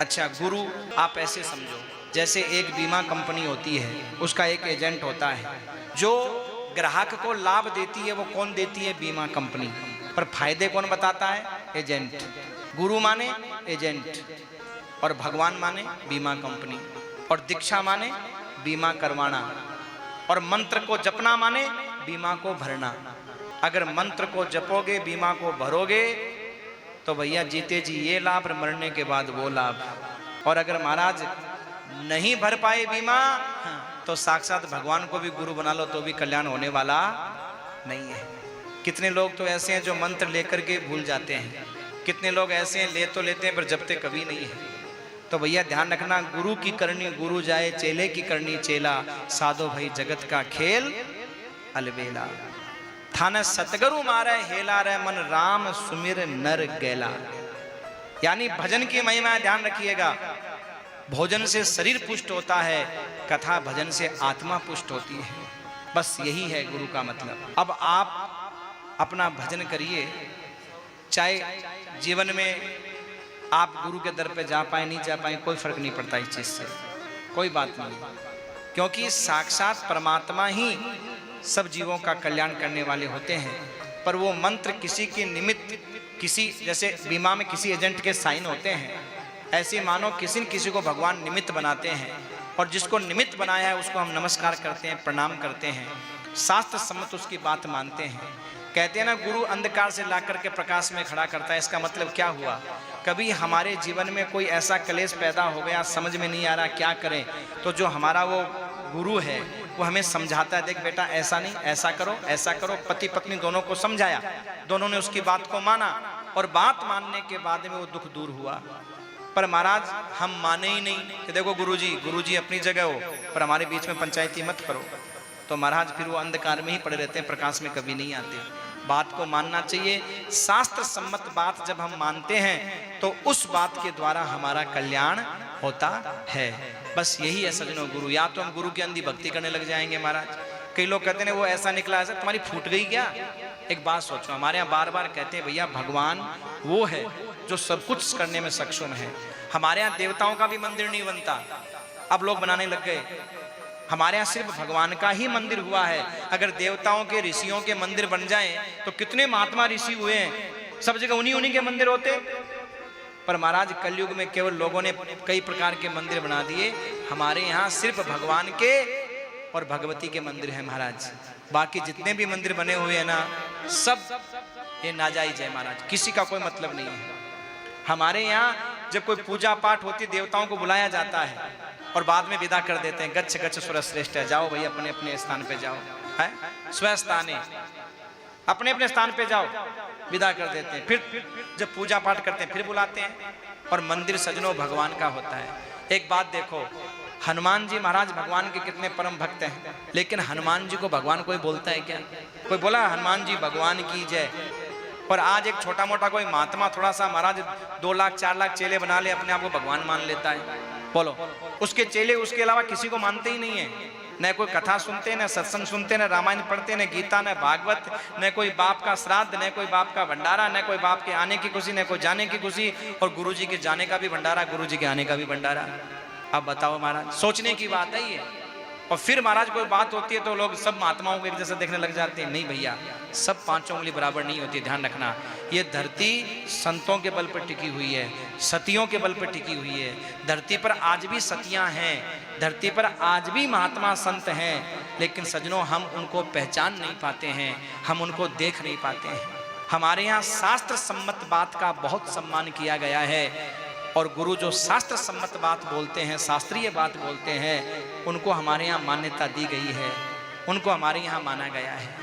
अच्छा गुरु आप ऐसे समझो, जैसे एक बीमा कंपनी होती है, उसका एक एजेंट होता है जो ग्राहक को लाभ देती है। वो कौन देती है? बीमा कंपनी। पर फायदे कौन बताता है? एजेंट। गुरु माने एजेंट, और भगवान माने बीमा कंपनी, और दीक्षा माने बीमा करवाना, और मंत्र को जपना माने बीमा को भरना। अगर मंत्र को जपोगे, बीमा को भरोगे, तो भैया जीते जी ये लाभ, मरने के बाद वो लाभ। और अगर महाराज नहीं भर पाए बीमा, तो साक्षात भगवान को भी गुरु बना लो तो भी कल्याण होने वाला नहीं है। कितने लोग तो ऐसे हैं जो मंत्र लेकर के भूल जाते हैं, कितने लोग ऐसे हैं ले तो लेते हैं पर जपते कभी नहीं है। तो भैया ध्यान रखना, गुरु की करनी गुरु जाए, चेले की करनी चेला, साधो भाई जगत का खेल अलबेला। थाने सतगुरु मारे हेला रे, मन राम सुमिर नर गेला। यानी भजन की महिमा ध्यान रखिएगा। भोजन से शरीर पुष्ट होता है, कथा भजन से आत्मा पुष्ट होती है। बस यही है गुरु का मतलब। अब आप अपना भजन करिए, चाहे जीवन में आप गुरु के दर पे जा पाए नहीं जा पाए, कोई फर्क नहीं पड़ता इस चीज से, कोई बात नहीं, क्योंकि साक्षात परमात्मा ही सब जीवों का कल्याण करने वाले होते हैं। पर वो मंत्र किसी के निमित्त, किसी जैसे बीमा में किसी एजेंट के साइन होते हैं, ऐसे मानो किसी न किसी को भगवान निमित्त बनाते हैं, और जिसको निमित्त बनाया है उसको हम नमस्कार करते हैं, प्रणाम करते हैं, शास्त्र सम्मत उसकी बात मानते हैं। कहते हैं ना, गुरु अंधकार से ला करके प्रकाश में खड़ा करता है। इसका मतलब क्या हुआ? कभी हमारे जीवन में कोई ऐसा क्लेश पैदा हो गया, समझ में नहीं आ रहा क्या करें, तो जो हमारा वो गुरु है वो हमें समझाता है, देख बेटा ऐसा नहीं, ऐसा करो, ऐसा करो। पति पत्नी दोनों को समझाया, दोनों ने उसकी बात को माना, और बात मानने के बाद में वो दुख दूर हुआ। पर महाराज हम माने ही नहीं कि देखो गुरुजी अपनी जगह हो, पर हमारे बीच में पंचायती मत करो। तो महाराज फिर वो अंधकार में ही पड़े रहते हैं, प्रकाश में कभी नहीं आते। बात को मानना चाहिए। शास्त्र सम्मत बात जब हम मानते हैं तो उस बात के द्वारा हमारा कल्याण होता है। बस यही है सजनों गुरु। या तो हम गुरु की अंधी भक्ति करने लग जाएंगे महाराज। कई लोग कहते हैं वो ऐसा निकला, ऐसा तुम्हारी फूट गई क्या? एक बात सोचो, हमारे यहाँ बार बार कहते हैं भैया भगवान वो है जो सब कुछ करने में सक्षम है। हमारे यहाँ देवताओं का भी मंदिर नहीं बनता, अब लोग बनाने लग गए। हमारे यहाँ सिर्फ भगवान का ही मंदिर हुआ है। अगर देवताओं के ऋषियों के मंदिर बन जाएं तो कितने महात्मा ऋषि हुए हैं, सब जगह उन्हीं के मंदिर होते। पर महाराज कलयुग में केवल लोगों ने कई प्रकार के मंदिर बना दिए। हमारे यहाँ सिर्फ भगवान के और भगवती के मंदिर है महाराज। बाकी जितने भी मंदिर बने हुए हैं ना, सब ये नाजायज है महाराज, किसी का कोई मतलब नहीं है। हमारे यहाँ जब कोई पूजा पाठ होती, देवताओं को बुलाया जाता है और बाद में विदा कर देते हैं, गच्छ गच्छ सुर श्रेष्ठ है, जाओ भाई अपने अपने स्थान पे जाओ, है स्वस्थाने, अपने अपने स्थान पे जाओ, विदा कर देते हैं। फिर जब पूजा पाठ करते हैं फिर बुलाते हैं। और मंदिर सजनों भगवान का होता है। एक बात देखो, हनुमान जी महाराज भगवान के कितने परम भक्त हैं, लेकिन हनुमान जी को भगवान कोई बोलता है क्या? कोई बोला हनुमान जी भगवान की जय? और आज एक छोटा मोटा कोई महात्मा थोड़ा सा महाराज 2 लाख 4 लाख चेले बना ले, अपने आप को भगवान मान लेता है। बोलो, उसके चेले उसके अलावा किसी को मानते ही नहीं है। न कोई कथा सुनते, न सत्संग सुनते, न रामायण पढ़ते, न गीता, न भागवत, न कोई बाप का श्राद्ध, न कोई बाप का भंडारा, न कोई बाप के आने की खुशी, न कोई जाने की खुशी, और गुरुजी के जाने का भी भंडारा, गुरुजी के आने का भी भंडारा। अब बताओ महाराज, सोचने की बात है ये। और फिर महाराज कोई बात होती है तो लोग सब महात्माओं को एक जैसे देखने लग जाते हैं। नहीं भैया, सब 5 उंगली बराबर नहीं होती, ध्यान रखना। ये धरती संतों के बल पर टिकी हुई है, सतियों के बल पर टिकी हुई है। धरती पर आज भी सतियां हैं, धरती पर आज भी महात्मा संत हैं, लेकिन सजनों हम उनको पहचान नहीं पाते हैं, हम उनको देख नहीं पाते हैं। हमारे यहाँ शास्त्र सम्मत बात का बहुत सम्मान किया गया है, और गुरु जो शास्त्र सम्मत बात बोलते हैं, शास्त्रीय बात बोलते हैं, उनको हमारे यहाँ मान्यता दी गई है, उनको हमारे यहाँ माना गया है।